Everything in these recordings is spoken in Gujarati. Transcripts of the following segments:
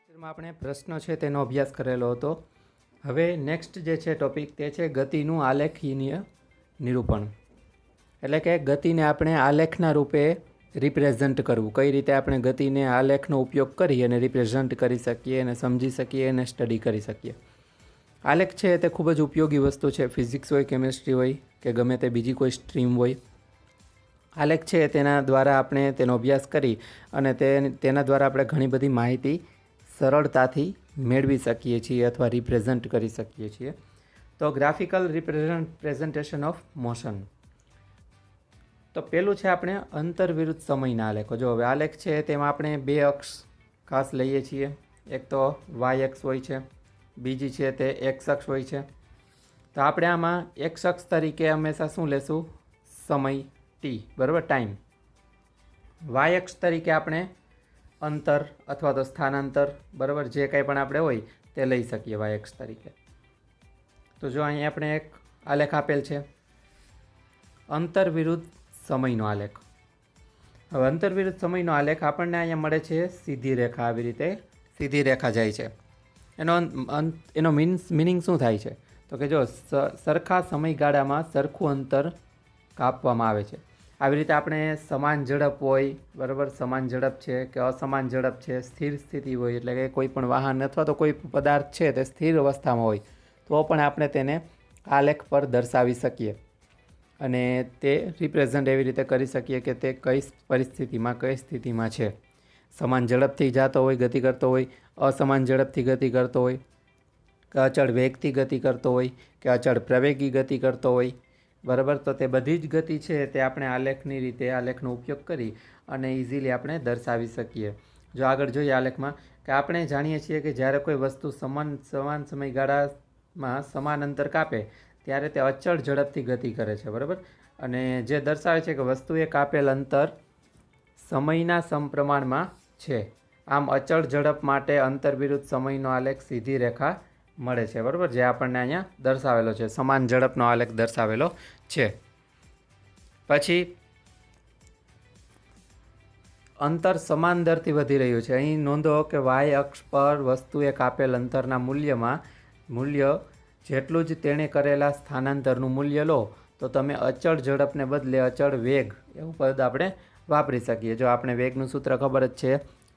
લેક્ચરમાં આપણે પ્રશ્નો છે તેનો અભ્યાસ કરેલો હતો. હવે નેક્સ્ટ જે છે ટોપિક તે છે ગતિનું આલેખીય નિરૂપણ. એટલે કે ગતિને આપણે આલેખના રૂપે રિપ્રેઝન્ટ કરવું. કઈ રીતે આપણે ગતિને આલેખનો ઉપયોગ કરી અને રિપ્રેઝન્ટ કરી શકીએ અને સમજી શકીએ અને સ્ટડી કરી શકીએ. આલેખ છે તે ખૂબ જ ઉપયોગી વસ્તુ છે. ફિઝિક્સ હોય, કેમિસ્ટ્રી હોય કે ગમે તે બીજી કોઈ સ્ટ્રીમ હોય, આલેખ છે તેના દ્વારા આપણે તેનો અભ્યાસ કરી અને તેના દ્વારા આપણે ઘણી બધી માહિતી સરળતાથી મેળવી શકીએ છીએ અથવા રિપ્રેઝન્ટ કરી શકીએ છીએ. તો ગ્રાફિકલ રિપ્રેઝન્ટેશન ઓફ મોશન. તો પેલું છે આપણે અંતરવિરુદ્ધ સમયના આલેખો. જો હવે આલેખ છે તેમાં આપણે બે અક્ષ ખાસ લઈએ છીએ. એક તો વાય અક્ષ હોય છે, બીજી છે તે એક્સ અક્ષ હોય છે. તો આપણે આમાં એક્સ અક્ષ તરીકે હંમેશા શું લેશું? સમય ટી, બરાબર, ટાઈમ. વાય અક્ષ તરીકે આપણે અંતર અથવા તો સ્થાનાંતર, બરાબર, જે કંઈ પણ આપણે હોય તે લઈ શકીએ વાય અક્ષ તરીકે. તો જો અહીં આપણે એક આલેખ આપેલ છે, અંતર વિરુદ્ધ સમયનો આલેખ. હવે અંતર વિરુદ્ધ સમયનો આલેખ આપણને અહીંયા મળે છે સીધી રેખા. આવી રીતે સીધી રેખા જાય છે. એનો મિનિંગ શું થાય છે? તો કે જો સરખા સમયગાળામાં સરખું અંતર કાપવામાં આવે છે. આવી રીતે આપણે સમાન ઝડપ હોય, બરાબર, સમાન ઝડપ છે કે અસમાન ઝડપ છે, સ્થિર સ્થિતિ હોય, એટલે કે કોઈ પણ વાહન અથવા તો કોઈ પદાર્થ છે તે સ્થિર અવસ્થામાં હોય તો પણ આપણે તેને આલેખ પર દર્શાવી શકીએ અને તે રિપ્રેઝન્ટ એવી રીતે કરી શકીએ કે તે કઈ પરિસ્થિતિમાં, કઈ સ્થિતિમાં છે. સમાન ઝડપથી જતો હોય, ગતિ કરતો હોય, અસમાન ઝડપથી ગતિ કરતો હોય, કે અચળ વેગથી ગતિ કરતો હોય, કે અચળ પ્રવેગી ગતિ કરતો હોય, બરાબર. તો તે બધી જ ગતિ છે તે આપણે આલેખની રીતે, આલેખનો ઉપયોગ કરી અને ઇઝીલી આપણે દર્શાવી શકીએ. જો આગળ જોઈએ આલેખમાં કે આપણે જાણીએ છીએ કે જ્યારે કોઈ વસ્તુ સમાન સમયગાળામાં સમાન અંતર કાપે ત્યારે તે અચળ ઝડપથી ગતિ કરે છે, બરાબર. અને જે દર્શાવે છે કે વસ્તુએ કાપેલ અંતર સમયના સમપ્રમાણમાં છે. આમ અચળ ઝડપ માટે અંતર વિરુદ્ધ સમયનો આલેખ સીધી રેખા મળે છે, બરાબર, જે આપણને અહીંયા દર્શાવેલો છે, સમાન ઝડપનો આલેખ દર્શાવેલો છે. પછી અંતર સમાન દરથી વધી રહ્યું છે. અહીં નોંધો કે વાય અક્ષ પર વસ્તુએ કાપેલ અંતરના મૂલ્ય જેટલું જ તેણે કરેલા સ્થાનાંતરનું મૂલ્ય લો તો તમે અચળ ઝડપને બદલે અચળ વેગ એવું પદ આપણે વાપરી શકીએ. જો આપણે વેગનું સૂત્ર ખબર જ છે,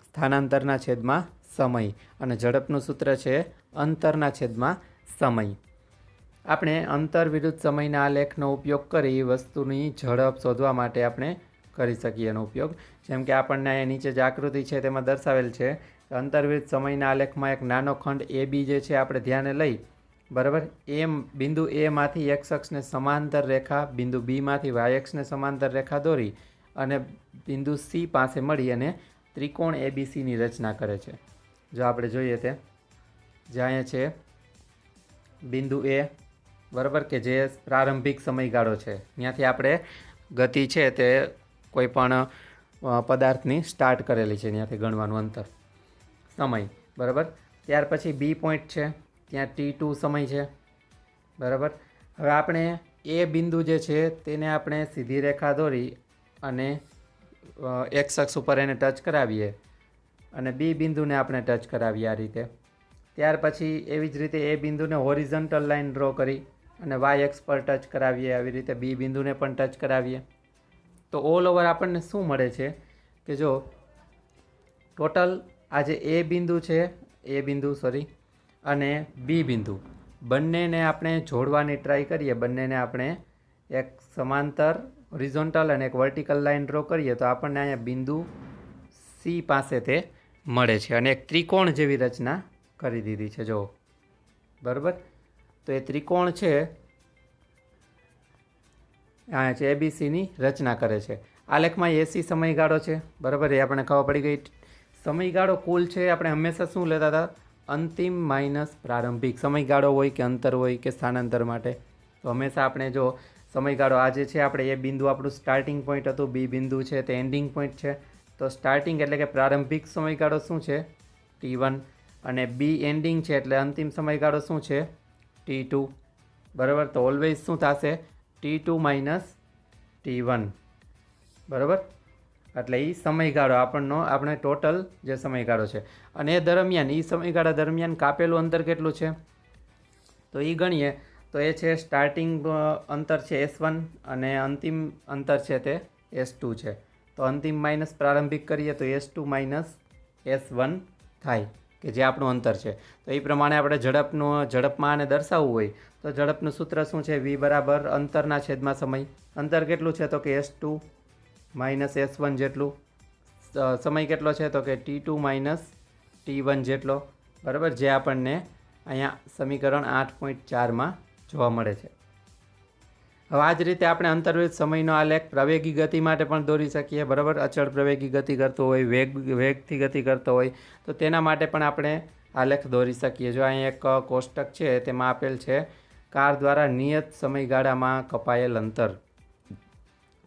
સ્થાનાંતરના છેદમાં સમય, અને ઝડપનું સૂત્ર છે અંતરના છેદમાં સમય. આપણે અંતર વિરુદ્ધ સમયના આલેખનો ઉપયોગ કરી વસ્તુની ઝડપ શોધવા માટે આપણે કરી શકીએ એનો ઉપયોગ. જેમ કે આપણને અહીંયા નીચે જે આકૃતિ છે તેમાં દર્શાવેલ છે કે અંતર વિરુદ્ધ સમયના આલેખમાં એક નાનો ખંડ એ બી જે છે આપણે ધ્યાને લઈ, બરાબર, બિંદુ એ માંથી એક્સ અક્ષને સમાંતર રેખા, બિંદુ બી માંથી વાય અક્ષને સમાંતર રેખા દોરી અને બિંદુ સી પાસે મળી અને ત્રિકોણ એબીસીની રચના કરે છે. જો આપણે જોઈએ તે જે અહીંયા છે બિંદુ એ, બરાબર, કે જે પ્રારંભિક સમયગાળો છે, ત્યાંથી આપણે ગતિ છે તે કોઈ પણ પદાર્થની સ્ટાર્ટ કરેલી છે, ત્યાંથી ગણવાનું અંતર સમય, બરાબર. ત્યાર પછી બી પોઈન્ટ છે, ત્યાં T2 સમય છે, બરાબર. હવે આપણે એ બિંદુ જે છે તેને આપણે સીધી રેખા દોરી અને એક્સ અક્ષ ઉપર એને ટચ કરાવીએ અને બી બિંદુને આપણે ટચ કરાવીએ આ રીતે. ત્યાર પછી એવી જ રીતે એ બિંદુને હોરિઝોન્ટલ લાઇન ડ્રો કરી અને વાય એક્સ પર ટચ કરાવીએ. આવી રીતે બી બિંદુને પણ ટચ કરાવીએ. તો ઓલ ઓવર આપણને શું મળે છે કે જો ટોટલ આ જે એ બિંદુ છે, અને બી બિંદુ બંનેને આપણે જોડવાની ટ્રાય કરીએ, બંનેને આપણે એક સમાંતર હોરિઝોન્ટલ અને એક વર્ટિકલ લાઇન ડ્રો કરીએ તો આપણને અહીંયા બિંદુ સી પાસે તે મળે છે અને એક ત્રિકોણ જેવી રચના કરી દીધી છે, જો, બરાબર. તો એ ત્રિકોણ છે આ છે એબીસીની રચના કરે છે. આલેખમાં એસી સમયગાળો છે, બરાબર, એ આપણે ખબર પડી ગઈ. સમયગાળો કુલ છે આપણે હંમેશા શું લેતા હતા? અંતિમ માઇનસ પ્રારંભિક. સમયગાળો હોય કે અંતર હોય કે સ્થાનાંતર માટે તો હંમેશા આપણે જો સમયગાળો આ જે છે આપણે એ બિંદુ આપણું સ્ટાર્ટિંગ પોઈન્ટ હતું, બી બિંદુ છે તે એન્ડિંગ પોઈન્ટ છે. તો સ્ટાર્ટિંગ એટલે કે પ્રારંભિક સમયગાળો શું છે? T1, અને બી એન્ડિંગ છે એટલે અંતિમ સમયગાળો શું છે? T2, બરાબર. તો ઓલવેઝ શું થશે? T2 માઇનસ T1, બરાબર. એટલે એ સમયગાળો આપણે ટોટલ જે સમયગાળો છે અને એ દરમિયાન એ સમયગાળા દરમિયાન કાપેલું અંતર કેટલું છે તો એ ગણીએ તો એ છે સ્ટાર્ટિંગ અંતર છે S1 અને અંતિમ અંતર છે તે S2 છે. તો અંતિમ માઇનસ પ્રારંભિક કરીએ તો S2 માઇનસ S1 થાય કે જે આપણું અંતર છે. તો એ પ્રમાણે આપણે ઝડપમાં આને દર્શાવવું હોય તો ઝડપનું સૂત્ર શું છે? V બરાબર અંતરના છેદમાં સમય. અંતર કેટલું છે તો કે S2 માઇનસ S1 જેટલું. સમય કેટલો છે તો કે T2 માઇનસ T1 જેટલો, બરાબર, જે આપણને અહીંયા સમીકરણ 8.4માં જોવા મળે છે. હવે આ જ રીતે આપણે અંતર્વિરુદ્ધ સમયનો આલેખ પ્રવેગી ગતિ માટે પણ દોરી શકીએ, બરાબર. અચળ પ્રવેગી ગતિ કરતો હોય, વેગથી ગતિ કરતો હોય તો તેના માટે પણ આપણે આલેખ દોરી શકીએ. જો અહીં એક કોષ્ટક છે તેમાં આપેલ છે કાર દ્વારા નિયત સમયગાળામાં કપાયેલ અંતર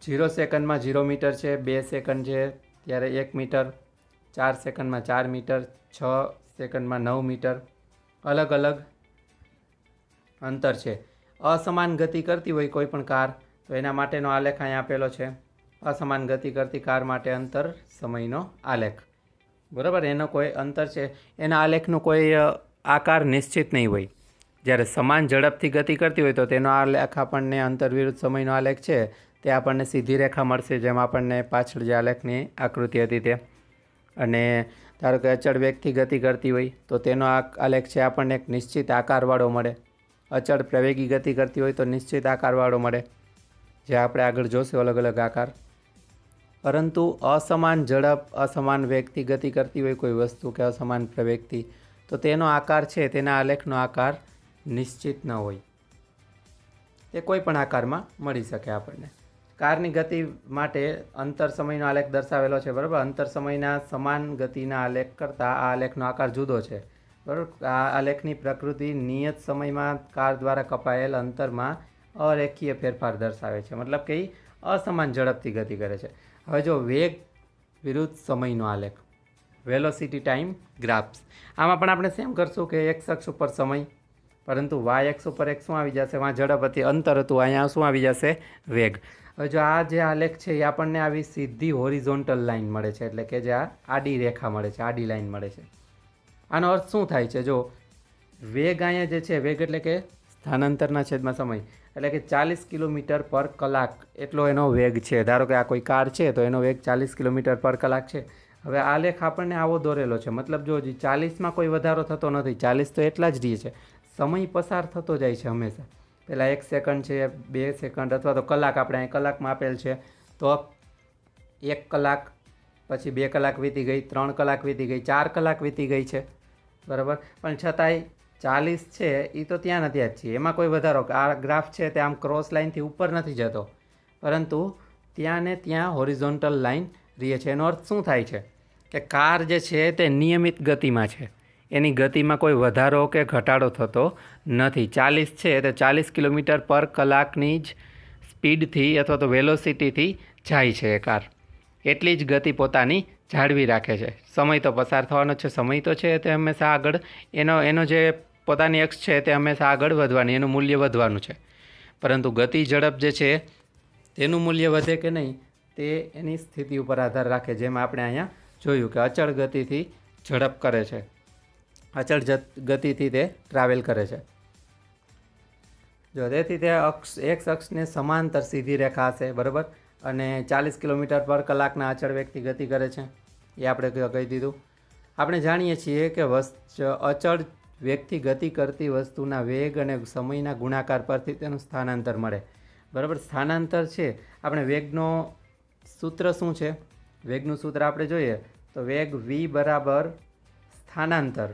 0 સેકન્ડમાં 0 મીટર છે, 2 સેકન્ડ છે ત્યારે 1 મીટર, 4 સેકન્ડમાં 4 મીટર, 6 સેકન્ડમાં 9 મીટર, અલગ અલગ અંતર છે. અસમાન ગતિ કરતી હોય કોઈ પણ કાર તો એના માટેનો આલેખ અહીં આપેલો છે. અસમાન ગતિ કરતી કાર માટે અંતર સમયનો આલેખ, બરાબર. એનો કોઈ અંતર છે, એના આલેખનો કોઈ આકાર નિશ્ચિત નહીં હોય. જ્યારે સમાન ઝડપથી ગતિ કરતી હોય તો તેનો આલેખ આપણને અંતર વિરુદ્ધ સમયનો આલેખ છે તે આપણને સીધી રેખા મળશે, જેમ આપણને પાછળ જે આલેખની આકૃતિ હતી તે. અને ધારો કે અચળ વેગથી ગતિ કરતી હોય તો તેનો આલેખ છે આપણને એક નિશ્ચિત આકારવાળો મળે. અચળ પ્રવેગી ગતિ કરતી હોય તો નિશ્ચિત આકારવાળો મળે, જે આપણે આગળ જોશું અલગ અલગ આકાર. પરંતુ અસમાન ઝડપ, અસમાન વેગથી ગતિ કરતી હોય કોઈ વસ્તુ કે અસમાન પ્રવેગથી, તો તેનો આકાર છે, તેના આલેખનો આકાર નિશ્ચિત ન હોય. તે કોઈ પણ આકારમાં મળી શકે આપણને. કારની ગતિ માટે અંતર સમયનો આલેખ દર્શાવેલો છે, બરાબર. અંતર સમયના સમાન ગતિના આલેખ કરતાં આ આલેખનો આકાર જુદો છે, બરાબર. આ આલેખની પ્રકૃતિ નિયત સમયમાં કાર દ્વારા કપાયેલ અંતરમાં અરેખીય ફેરફાર દર્શાવે છે, મતલબ કે એ અસમાન ઝડપથી ગતિ કરે છે. હવે જો વેગ વિરુદ્ધ સમયનો આલેખ, વેલોસિટી ટાઈમ ગ્રાફ્સ, આમાં પણ આપણે સેમ કરશું કે એક્સ અક્ષ ઉપર સમય, પરંતુ વાય એક્સ ઉપર એક શું આવી જશે? વાં ઝડપ હતી, અંતર હતું, અહીંયા શું આવી જશે? વેગ. હવે જો આ જે આલેખ છે એ આપણને આવી સીધી હોરિઝોન્ટલ લાઇન મળે છે, એટલે કે જે આ આડી રેખા મળે છે, આડી લાઇન મળે છે. આનો અર્થ શું થાય છે? જો વેગ અહીંયા જે છે, વેગ એટલે કે સ્થાનાંતરના છેદમાં સમય, એટલે કે 40 કિલોમીટર પર કલાક એટલો એનો વેગ છે. ધારો કે આ કોઈ કાર છે તો એનો વેગ 40 કિલોમીટર પર કલાક છે. હવે આ લેખ આપણને આવો દોરેલો છે, મતલબ જો 40માં કોઈ વધારો થતો નથી, 40 તો એટલા જ રહે છે. સમય પસાર થતો જાય છે હંમેશા. પહેલાં 1 સેકન્ડ છે, 2 સેકન્ડ અથવા તો કલાક, આપણે અહીં કલાકમાં આપેલ છે તો 1 કલાક, પછી 2 કલાક વીતી ગઈ, 3 કલાક વીતી ગઈ, 4 કલાક વીતી ગઈ છે, બરાબર. પણ છતાંય 40 છે એ તો ત્યાં નથી જ છે, એમાં કોઈ વધારો, આ ગ્રાફ છે તે આમ ક્રોસ લાઇનથી ઉપર નથી જતો, પરંતુ ત્યાં ને ત્યાં હોરિઝોન્ટલ લાઇન રહે છે. એનો અર્થ શું થાય છે? કે કાર જે છે તે નિયમિત ગતિમાં છે, એની ગતિમાં કોઈ વધારો કે ઘટાડો થતો નથી. 40 છે તો 40 કિલોમીટર પર કલાકની જ સ્પીડથી અથવા તો વેલોસિટીથી જાય છે એ કાર, એટલી જ ગતિ પોતાની જાળવી રાખે છે. સમય તો પસાર થવાનો છે, સમય તો છે તે હંમેશા આગળ, એનો જે પોતાની અક્ષ છે તે હંમેશા આગળ વધવાની, એનું મૂલ્ય વધવાનું છે. પરંતુ ગતિ ઝડપ જે છે તેનું મૂલ્ય વધે કે નહીં તે એની સ્થિતિ ઉપર આધાર રાખે. જેમ આપણે અહીંયા જોયું કે અચળ ગતિથી ઝડપ કરે છે, અચળ ગતિથી તે ટ્રાવેલ કરે છે. જો તેથી તે એક્સ અક્ષને સમાંતર સીધી રેખા હશે, બરાબર. અને 40 કિલોમીટર પર કલાકના અચળ વેગથી ગતિ કરે છે, એ આપણે કહી દીધું. આપણે જાણીએ છીએ કે અચળ વેગથી ગતિ કરતી વસ્તુના વેગ અને સમયના ગુણાકાર પરથી તેનું સ્થાનાંતર મળે, બરાબર. સ્થાનાંતર છે, આપણે વેગનો સૂત્ર શું છે? વેગનું સૂત્ર આપણે જોઈએ તો વેગ v બરાબર સ્થાનાંતર,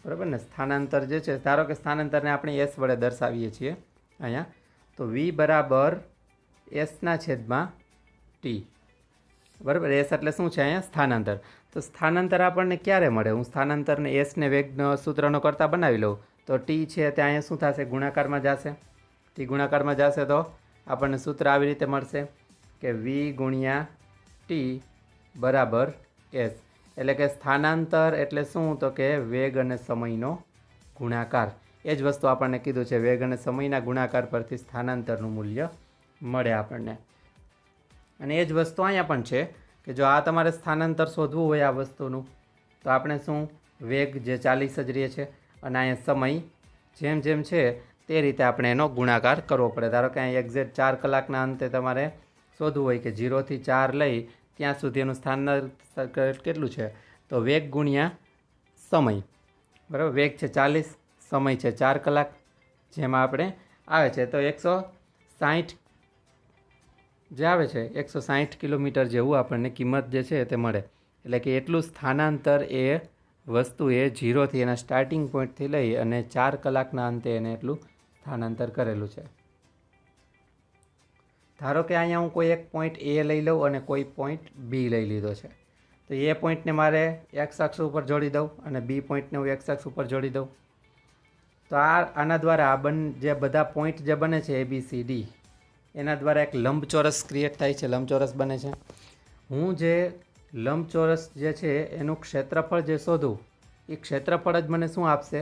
બરાબર ને. સ્થાનાંતર જે છે, ધારો કે સ્થાનાંતરને આપણે s વડે દર્શાવીએ છીએ અહીંયા, તો v બરાબર sના છેદમાં t, બરાબર. s એટલે શું છે અહીંયા? સ્થાનાંતર. તો સ્થાનાંતર આપણને ક્યારે મળે? હું સ્થાનાંતરને sને વેગનો સૂત્રનો કરતા બનાવી લઉં તો t છે તે અહીંયા શું થશે? ગુણાકારમાં જશે. t ગુણાકારમાં જશે તો આપણને સૂત્ર આવી રીતે મળશે કે v ગુણ્યા t બરાબર s, એટલે કે સ્થાનાંતર એટલે શું? તો કે વેગ અને સમયનો ગુણાકાર. એ જ વસ્તુ આપણને કીધું છે, વેગ અને સમયના ગુણાકાર પરથી સ્થાનાંતરનું મૂલ્ય મળે આપણને. અને એ જ વસ્તુ અહીંયા પણ છે કે જો આ તમારે સ્થાનાંતર શોધવું હોય આ વસ્તુનું તો આપણે શું વેગ જે 40 જ રહે છે અને અહીંયા સમય જેમ જેમ છે તે રીતે આપણે એનો ગુણાકાર કરવો પડે. ધારો કે અહીં એક્ઝેક્ટ 4 કલાકના અંતે તમારે શોધવું હોય કે 0 થી 4 લઈ ત્યાં સુધી એનું સ્થાનાંતર કેટલું છે તો વેગ ગુણ્યા સમય, બરાબર. વેગ છે 40, સમય છે 4 કલાક, જેમાં આપણે આવે છે તો 160 જે આવે છે 160 કિલોમીટર જેવું આપણને કિંમત જે છે તે મળે. એટલે કે એટલું સ્થાનાંતર એ વસ્તુએ 0થી એના સ્ટાર્ટિંગ પોઈન્ટથી લઈ અને 4 કલાકના અંતે એને એટલું સ્થાનાંતર કરેલું છે. ધારો કે અહીંયા હું કોઈ એક પોઈન્ટ એ લઈ લઉં અને કોઈ પોઈન્ટ બી લઈ લીધો છે, તો એ પોઈન્ટને મારે એક્સ અક્ષ ઉપર જોડી દઉં અને બી પોઈન્ટને હું એક્સ અક્ષ ઉપર જોડી દઉં. તો આના દ્વારા જે બધા પોઈન્ટ જે બને છે ABCD એના દ્વારા એક લંબચોરસ ક્રિએટ થાય છે, લંબચોરસ બને છે. હું જે લંબચોરસ જે છે એનું ક્ષેત્રફળ જે શોધું એ ક્ષેત્રફળ જ મને શું આપશે?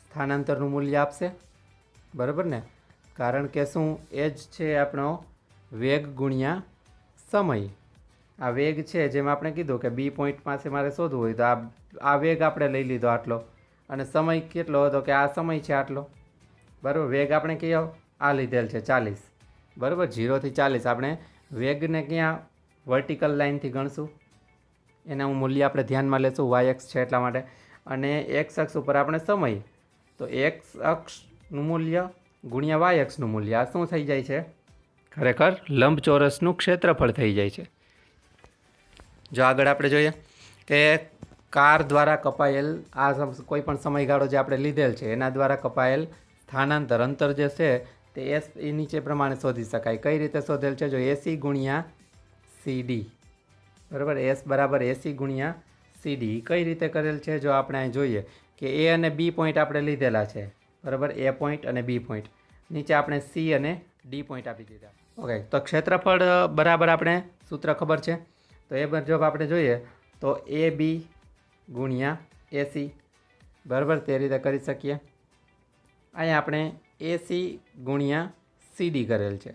સ્થાનાંતરનું મૂલ્ય આપશે, બરાબર ને? કારણ કે શું એ જ છે આપણો વેગ ગુણ્યા સમય. આ વેગ છે જેમ આપણે કીધું કે બી પોઈન્ટ પાસે મારે શોધવું હોય તો આ વેગ આપણે લઈ લીધો આટલો, અને સમય કેટલો હતો કે આ સમય છે આટલો, બરાબર. વેગ આપણે કયો આ લીધેલ છે 40, બરાબર. 0 થી 40 આપણે વેગને ક્યાં વર્ટિકલ લાઇનથી ગણશું, એના મૂલ્ય આપણે ધ્યાનમાં લેશું, વાય અક્ષ છે એટલા માટે. અને એક્સ અક્ષ ઉપર આપણે સમય, તો એક્સ અક્ષનું મૂલ્ય ગુણ્યા વાય અક્ષનું મૂલ્ય, આ શું થઈ જાય છે? ખરેખર લંબચોરસનું ક્ષેત્રફળ થઈ જાય છે. જો આગળ આપણે જોઈએ કે કાર દ્વારા કપાયેલ આ કોઈ પણ સમયગાળો જે આપણે લીધેલ છે એના દ્વારા કપાયેલ સ્થાનાંતર અંતર જે છે તે એસ એ નીચે પ્રમાણે શોધી શકાય. કઈ રીતે શોધેલ છે? જો AC ગુણ્યા CD, બરાબર. એસ બરાબર AC ગુણ્યા CD. કઈ રીતે કરેલ છે? જો આપણે અહીં જોઈએ કે એ અને બી પોઈન્ટ આપણે લીધેલા છે, બરાબર. એ પોઈન્ટ અને બી પોઈન્ટ, નીચે આપણે C અને D પોઈન્ટ આપી દીધા. ઓકે, તો ક્ષેત્રફળ બરાબર આપણે સૂત્ર ખબર છે. તો એ મુજબ આપણે જોઈએ તો AB ગુણ્યા AC, બરાબર, તે રીતે કરી શકીએ. અહીંયા આપણે AC ગુણ્યા CD કરેલ છે,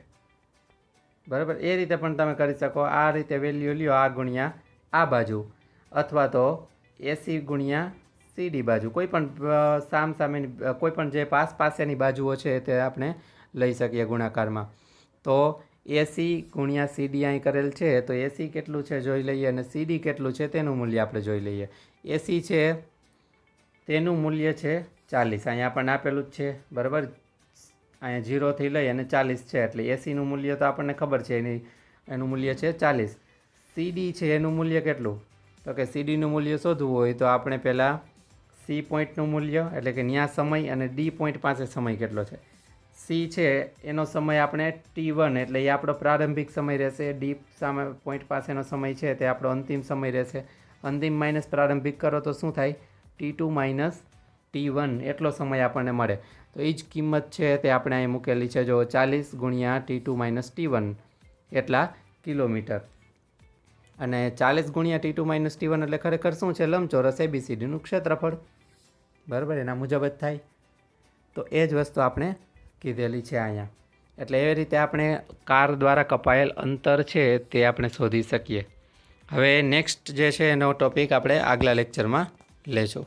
બરાબર. એ રીતે પણ તમે કરી શકો. આ રીતે વેલ્યુ લ્યો, આ ગુણ્યા આ બાજુ, અથવા તો AC ગુણ્યા CD બાજુ, કોઈ પણ સામસામેની કોઈ પણ જે પાસેની બાજુઓ છે તે આપણે લઈ શકીએ ગુણાકારમાં. તો AC ગુણ્યા CD અહીં કરેલ છે, તો AC કેટલું છે જોઈ લઈએ અને CD કેટલું છે તેનું મૂલ્ય આપણે જોઈ લઈએ. AC છે તેનું મૂલ્ય છે 40, અહીંયા આપણને આપેલું જ છે, બરાબર. અહીંયા 0 થી લઈ અને 40 છે, એટલે ACનું મૂલ્ય તો આપણને ખબર છે, એનું મૂલ્ય છે 40. CD છે એનું મૂલ્ય કેટલું? તો કે CDનું મૂલ્ય શોધવું હોય તો આપણે પહેલાં C પોઈન્ટનું મૂલ્ય, એટલે કે ન્યા સમય, અને D પોઈન્ટ પાસે સમય કેટલો છે. C છે એનો સમય આપણે T1, એટલે એ આપણો પ્રારંભિક સમય રહેશે. D સામે પોઈન્ટ પાસેનો સમય છે તે આપણો અંતિમ સમય રહેશે. અંતિમ માઇનસ પ્રારંભિક કરો તો શું થાય? T2 માઇનસ T1 એટલો સમય આપણને મળે. તો એ જ કિંમત છે તે આપણે અહીં મૂકેલી છે. જો 40 ગુણ્યા T2 માઇનસ T1 એટલા કિલોમીટર, અને 40 ગુણ્યા T2 માઇનસ T1 એટલે ખરેખર શું છે? લંબચોરસ ABCDનું ક્ષેત્રફળ, બરાબર. એના મુજબ જ થાય. તો એ જ વસ્તુ આપણે કીધેલી છે અહીંયા. એટલે એવી રીતે આપણે કાર દ્વારા કપાયેલ અંતર છે તે આપણે શોધી શકીએ. હવે નેક્સ્ટ જે છે એનો ટોપિક આપણે આગલા લેક્ચરમાં લેશું.